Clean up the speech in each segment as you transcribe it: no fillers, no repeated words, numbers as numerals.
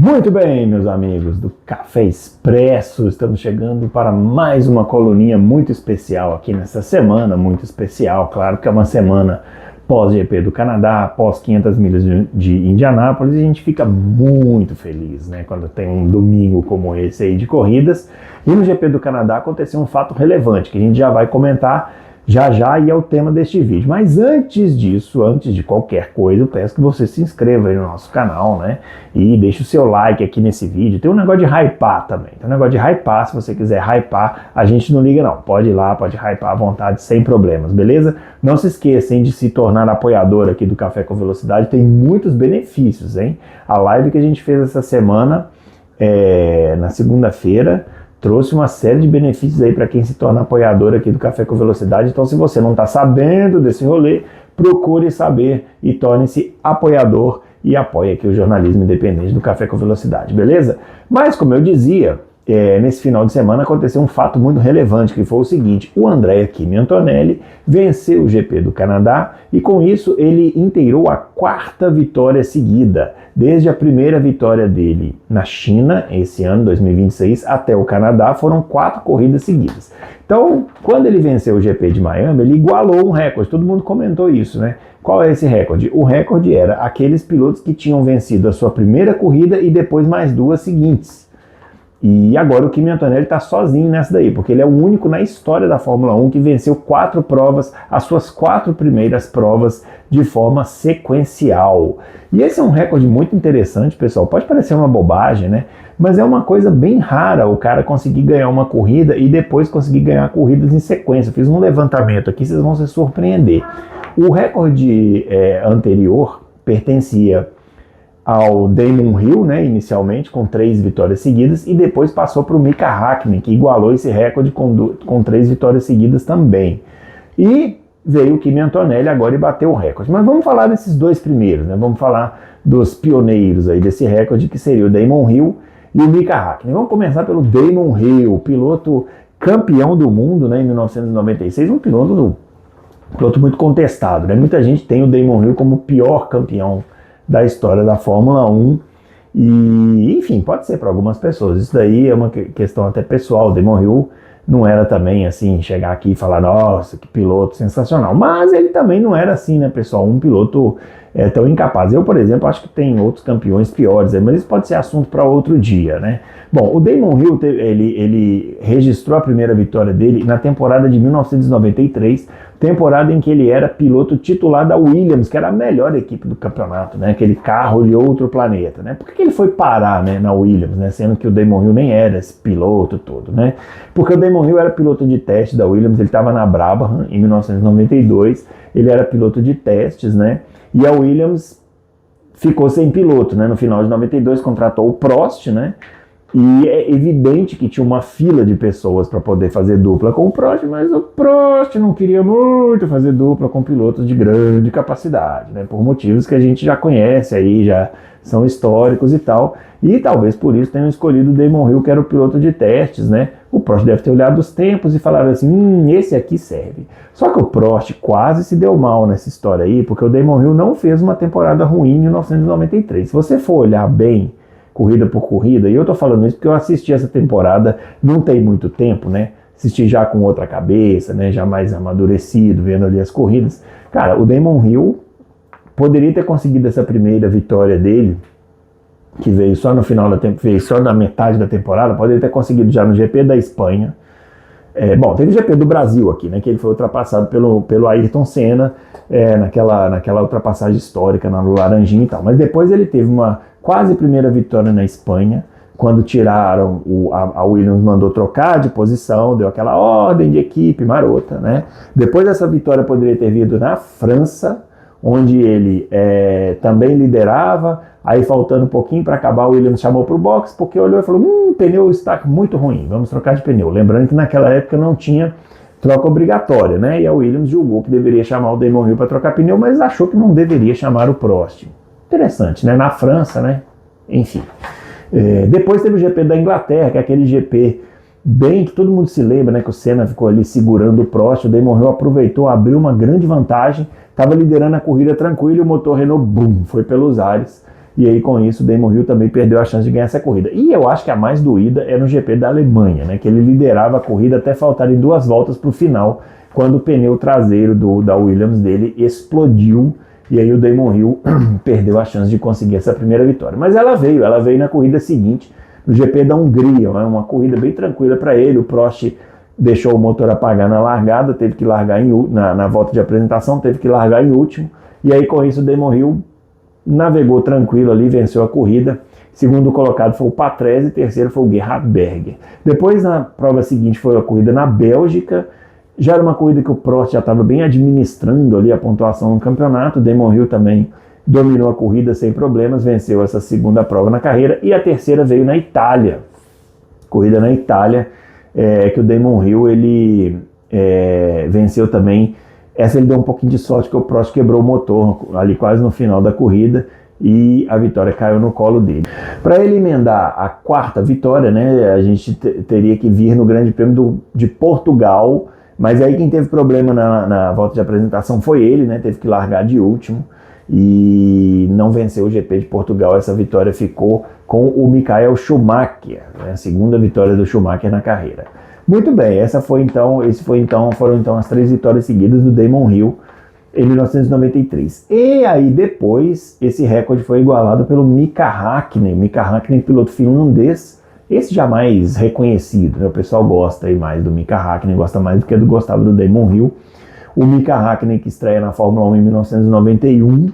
Muito bem, meus amigos do Café Expresso, estamos chegando para mais uma coluninha muito especial aqui nessa semana, muito especial, claro que é uma semana pós-GP do Canadá, pós 500 milhas de Indianápolis, e a gente fica muito feliz, né, quando tem um domingo como esse aí de corridas. E no GP do Canadá aconteceu um fato relevante, que a gente já vai comentar já e é o tema deste vídeo. Mas antes disso, antes de qualquer coisa, eu peço que você se inscreva aí no nosso canal, né? E deixe o seu like aqui nesse vídeo. Tem um negócio de hypar também. Tem um negócio de hypar, se você quiser hypar, a gente não liga não. Pode ir lá, pode hypar à vontade, sem problemas, beleza? Não se esqueçam de se tornar apoiador aqui do Café com Velocidade. Tem muitos benefícios, hein? A live que a gente fez essa semana, na segunda-feira, trouxe uma série de benefícios aí para quem se torna apoiador aqui do Café com Velocidade. Então, se você não está sabendo desse rolê, procure saber e torne-se apoiador e apoie aqui o jornalismo independente do Café com Velocidade, beleza? Mas, como eu dizia, nesse final de semana aconteceu um fato muito relevante, que foi o seguinte: o Andrea Kimi Antonelli venceu o GP do Canadá e com isso ele inteirou a 4ª vitória seguida, desde a primeira vitória dele na China, esse ano, 2026, até o Canadá, foram 4 corridas seguidas. Então, quando ele venceu o GP de Miami, ele igualou um recorde, todo mundo comentou isso, né? Qual é esse recorde? O recorde era aqueles pilotos que tinham vencido a sua primeira corrida e depois mais 2 seguintes. E agora o Kimi Antonelli está sozinho nessa daí, porque ele é o único na história da Fórmula 1 que venceu 4 provas, as suas 4 primeiras provas de forma sequencial. E esse é um recorde muito interessante, pessoal. Pode parecer uma bobagem, né? Mas é uma coisa bem rara o cara conseguir ganhar uma corrida e depois conseguir ganhar corridas em sequência. Eu fiz um levantamento aqui, vocês vão se surpreender. O recorde anterior pertencia ao Damon Hill, né, inicialmente, com 3 vitórias seguidas, e depois passou para o Mika Häkkinen, que igualou esse recorde com 3 vitórias seguidas também. E veio o Kimi Antonelli agora e bateu o recorde. Mas vamos falar desses 2 primeiros, né? Vamos falar dos pioneiros aí desse recorde, que seria o Damon Hill e o Mika Häkkinen. Vamos começar pelo Damon Hill, piloto campeão do mundo, né, em 1996, um piloto muito contestado, né? Muita gente tem o Damon Hill como o pior campeão da história da Fórmula 1, e enfim, pode ser para algumas pessoas, isso daí é uma questão até pessoal. O Damon Hill não era também assim, chegar aqui e falar, nossa, que piloto sensacional, mas ele também não era assim, né, pessoal, um piloto tão incapaz. Eu, por exemplo, acho que tem outros campeões piores, mas isso pode ser assunto para outro dia, né? Bom, o Damon Hill, ele registrou a primeira vitória dele na temporada de 1993, temporada em que ele era piloto titular da Williams, que era a melhor equipe do campeonato, né? Aquele carro de outro planeta, né? Por que ele foi parar, né, na Williams, né? Sendo que o Damon Hill nem era esse piloto todo, né? Porque o Damon Hill era piloto de teste da Williams, ele estava na Brabham em 1992, ele era piloto de testes, né? E a Williams ficou sem piloto, né? No final de 92 contratou o Prost, né? E é evidente que tinha uma fila de pessoas para poder fazer dupla com o Prost, mas o Prost não queria muito fazer dupla com pilotos de grande capacidade, né? Por motivos que a gente já conhece aí, já são históricos e tal. E talvez por isso tenham escolhido o Damon Hill, que era o piloto de testes, né? O Prost deve ter olhado os tempos e falado assim, esse aqui serve. Só que o Prost quase se deu mal nessa história aí, porque o Damon Hill não fez uma temporada ruim em 1993. Se você for olhar bem, corrida por corrida, e eu tô falando isso porque eu assisti essa temporada, não tem muito tempo, né? Assisti já com outra cabeça, né? Já mais amadurecido, vendo ali as corridas. Cara, o Damon Hill poderia ter conseguido essa primeira vitória dele, que veio só no final da temporada, veio só na metade da temporada, poderia ter conseguido já no GP da Espanha. Bom, teve o GP do Brasil aqui, né? Que ele foi ultrapassado pelo Ayrton Senna, naquela ultrapassagem histórica no Laranjinha e tal. Mas depois ele teve uma quase primeira vitória na Espanha, quando tiraram, a Williams mandou trocar de posição, deu aquela ordem de equipe marota, né? Depois dessa vitória poderia ter vindo na França, onde ele também liderava, aí faltando um pouquinho para acabar, o Williams chamou para o box, porque olhou e falou, o pneu está muito ruim, vamos trocar de pneu. Lembrando que naquela época não tinha troca obrigatória, né? E a Williams julgou que deveria chamar o Damon Hill para trocar pneu, mas achou que não deveria chamar o Prost. Interessante, né? Na França, né? Enfim. Depois teve o GP da Inglaterra, que é aquele GP bem que todo mundo se lembra, né? Que o Senna ficou ali segurando o Prost, o Damon Hill aproveitou, abriu uma grande vantagem, estava liderando a corrida tranquilo e o motor Renault, foi pelos ares. e aí com isso o Damon Hill também perdeu a chance de ganhar essa corrida. E eu acho que a mais doída é no GP da Alemanha, né, que ele liderava a corrida até faltarem 2 voltas para o final, quando o pneu traseiro da Williams dele explodiu, e aí o Damon Hill perdeu a chance de conseguir essa primeira vitória. Mas ela veio na corrida seguinte, no GP da Hungria, né, uma corrida bem tranquila para ele. O Prost deixou o motor apagar na largada, teve que largar na volta de apresentação, teve que largar em último, e aí com isso o Damon Hill navegou tranquilo ali, venceu a corrida. Segundo colocado foi o Patrese, terceiro foi o Gerhard Berger. Depois, na prova seguinte, foi a corrida na Bélgica. Já era uma corrida que o Prost já estava bem administrando ali a pontuação no campeonato. O Damon Hill também dominou a corrida sem problemas, venceu essa segunda prova na carreira. E a terceira veio na Itália. Corrida na Itália, que o Damon Hill ele venceu também. Essa ele deu um pouquinho de sorte, que o Prost quebrou o motor ali quase no final da corrida e a vitória caiu no colo dele. Para ele emendar a quarta vitória, né, a gente teria que vir no Grande Prêmio de Portugal, mas aí quem teve problema na volta de apresentação foi ele, né, teve que largar de último e não venceu o GP de Portugal. Essa vitória ficou com o Michael Schumacher, né, a segunda vitória do Schumacher na carreira. Muito bem, foram então as 3 vitórias seguidas do Damon Hill em 1993. E aí depois esse recorde foi igualado pelo Mika Häkkinen. Mika Häkkinen, piloto finlandês, esse já mais reconhecido, né? O pessoal gosta aí mais do Mika Häkkinen, gosta mais do que gostava do Damon Hill. O Mika Häkkinen, que estreia na Fórmula 1 em 1991,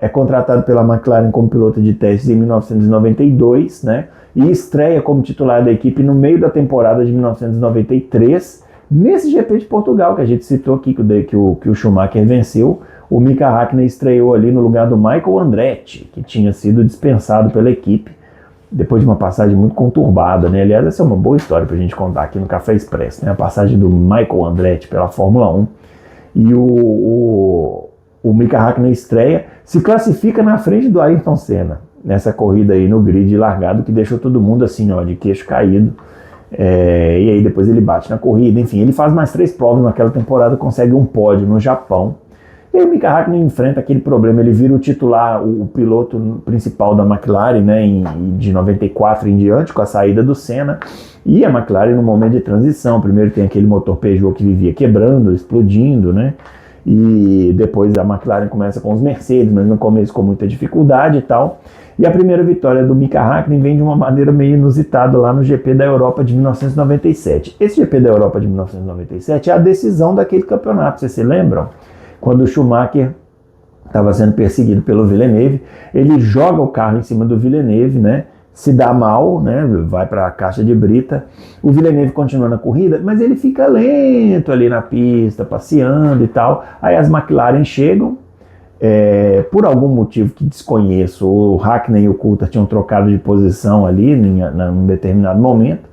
é contratado pela McLaren como piloto de testes em 1992, né? E estreia como titular da equipe no meio da temporada de 1993, nesse GP de Portugal, que a gente citou aqui, que o Schumacher venceu. O Mika Häkkinen estreou ali no lugar do Michael Andretti, que tinha sido dispensado pela equipe, depois de uma passagem muito conturbada, né? Aliás, essa é uma boa história pra gente contar aqui no Café Expresso, né? A passagem do Michael Andretti pela Fórmula 1. E o Mika Häkkinen estreia, se classifica na frente do Ayrton Senna, nessa corrida aí no grid largado, que deixou todo mundo assim, ó, de queixo caído. E aí depois ele bate na corrida, enfim, ele faz mais 3 provas naquela temporada, consegue um pódio no Japão. E aí o Mika Häkkinen enfrenta aquele problema, ele vira o titular, o piloto principal da McLaren, né, de 94 em diante, com a saída do Senna. E a McLaren no momento de transição, primeiro tem aquele motor Peugeot que vivia quebrando, explodindo, né? E depois a McLaren começa com os Mercedes, mas no começo com muita dificuldade e tal. E a primeira vitória do Mika Häkkinen vem de uma maneira meio inusitada lá no GP da Europa de 1997. Esse GP da Europa de 1997 é a decisão daquele campeonato, vocês se lembram? Quando o Schumacher estava sendo perseguido pelo Villeneuve, ele joga o carro em cima do Villeneuve, né? Se dá mal, né? Vai para a caixa de brita. O Villeneuve continua na corrida, mas ele fica lento ali na pista, passeando e tal. Aí as McLaren chegam, por algum motivo que desconheço, o Häkkinen e o Coulthard tinham trocado de posição ali em determinado momento,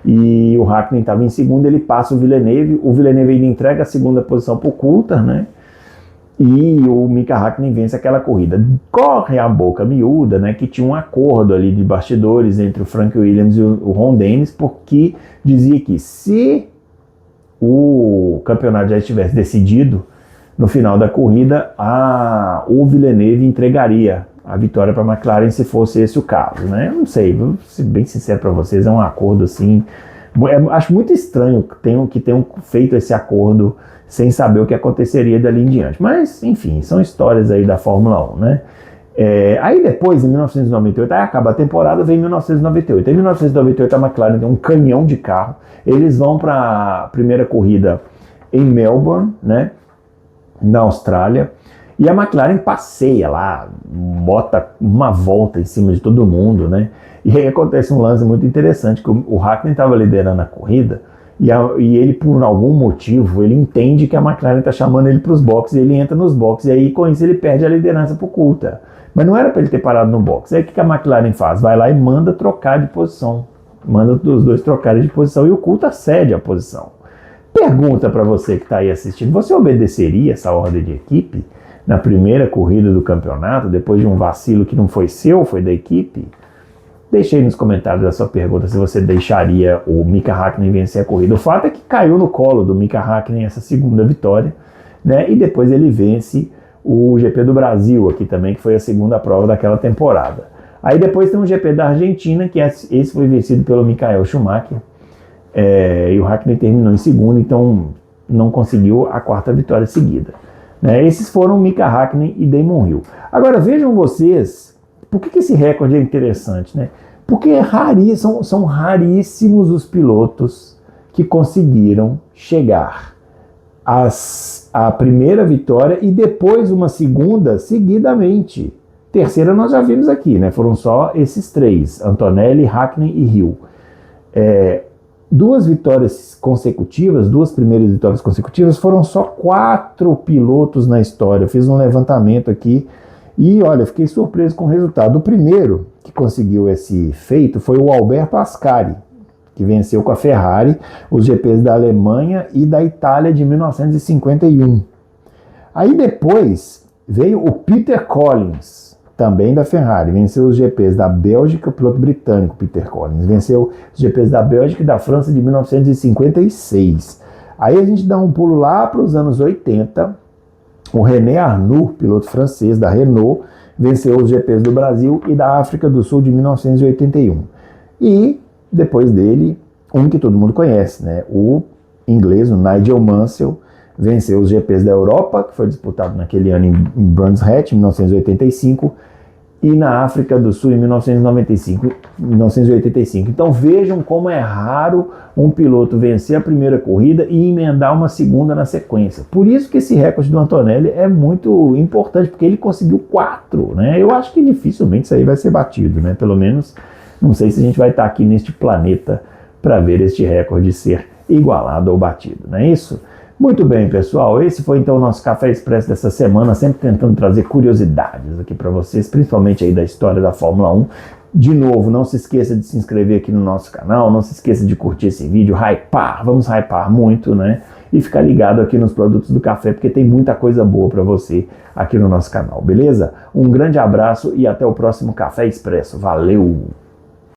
e o Häkkinen estava em segundo, ele passa o Villeneuve ainda entrega a segunda posição para o Coulthard, né? E o Mika Häkkinen vence aquela corrida. Corre a boca miúda, né, que tinha um acordo ali de bastidores entre o Frank Williams e o Ron Dennis, porque dizia que se o campeonato já estivesse decidido, no final da corrida, o Villeneuve entregaria a vitória para a McLaren, se fosse esse o caso, né? Eu não sei, vou ser bem sincero para vocês, é um acordo assim... acho muito estranho que tenham feito esse acordo sem saber o que aconteceria dali em diante. Mas, enfim, são histórias aí da Fórmula 1, né? Aí depois, em 1998, aí acaba a temporada, vem 1998. Em 1998 a McLaren tem um caminhão de carro, eles vão para a primeira corrida em Melbourne, né? Na Austrália, e a McLaren passeia lá, bota uma volta em cima de todo mundo, né? E aí acontece um lance muito interessante, que o Häkkinen estava liderando a corrida, e ele, por algum motivo, ele entende que a McLaren está chamando ele para os boxes, e ele entra nos boxes, e aí com isso ele perde a liderança para o Coulthard. Mas não era para ele ter parado no box. Aí o que a McLaren faz? Vai lá e manda trocar de posição, manda os dois trocarem de posição, e o Coulthard cede a posição. Pergunta para você que está aí assistindo, você obedeceria essa ordem de equipe na primeira corrida do campeonato, depois de um vacilo que não foi seu, foi da equipe? Deixe aí nos comentários a sua pergunta se você deixaria o Mika Häkkinen vencer a corrida. O fato é que caiu no colo do Mika Häkkinen essa segunda vitória, né? E depois ele vence o GP do Brasil aqui também, que foi a segunda prova daquela temporada. Aí depois tem o GP da Argentina, que esse foi vencido pelo Michael Schumacher, e o Hakkinen terminou em segundo, então não conseguiu a quarta vitória seguida. Esses foram Mika Hakkinen e Damon Hill. Agora vejam vocês, por que esse recorde é interessante, né? Porque são raríssimos os pilotos que conseguiram chegar à primeira vitória e depois uma segunda seguidamente. Terceira nós já vimos aqui, né? Foram só esses três, Antonelli, Hakkinen e Hill. Duas primeiras vitórias consecutivas, foram só 4 pilotos na história. Eu fiz um levantamento aqui e, olha, fiquei surpreso com o resultado. O primeiro que conseguiu esse feito foi o Alberto Ascari, que venceu com a Ferrari os GPs da Alemanha e da Itália de 1951. Aí depois veio o Peter Collins, também da Ferrari, venceu os GPs da Bélgica, o piloto britânico Peter Collins, venceu os GPs da Bélgica e da França de 1956. Aí a gente dá um pulo lá para os anos 80, o René Arnoux, piloto francês da Renault, venceu os GPs do Brasil e da África do Sul de 1981. E depois dele, um que todo mundo conhece, né? O inglês, o Nigel Mansell, venceu os GPs da Europa, que foi disputado naquele ano em Brands Hatch, em 1985, e na África do Sul em 1985. Então vejam como é raro um piloto vencer a primeira corrida e emendar uma segunda na sequência. Por isso que esse recorde do Antonelli é muito importante, porque ele conseguiu 4, né? Eu acho que dificilmente isso aí vai ser batido, né? Pelo menos, não sei se a gente vai estar aqui neste planeta para ver este recorde ser igualado ou batido, não é isso? Muito bem, pessoal, esse foi então o nosso Café Expresso dessa semana, sempre tentando trazer curiosidades aqui para vocês, principalmente aí da história da Fórmula 1. De novo, não se esqueça de se inscrever aqui no nosso canal, não se esqueça de curtir esse vídeo, vamos hypar muito, né? E ficar ligado aqui nos produtos do café, porque tem muita coisa boa para você aqui no nosso canal, beleza? Um grande abraço e até o próximo Café Expresso. Valeu!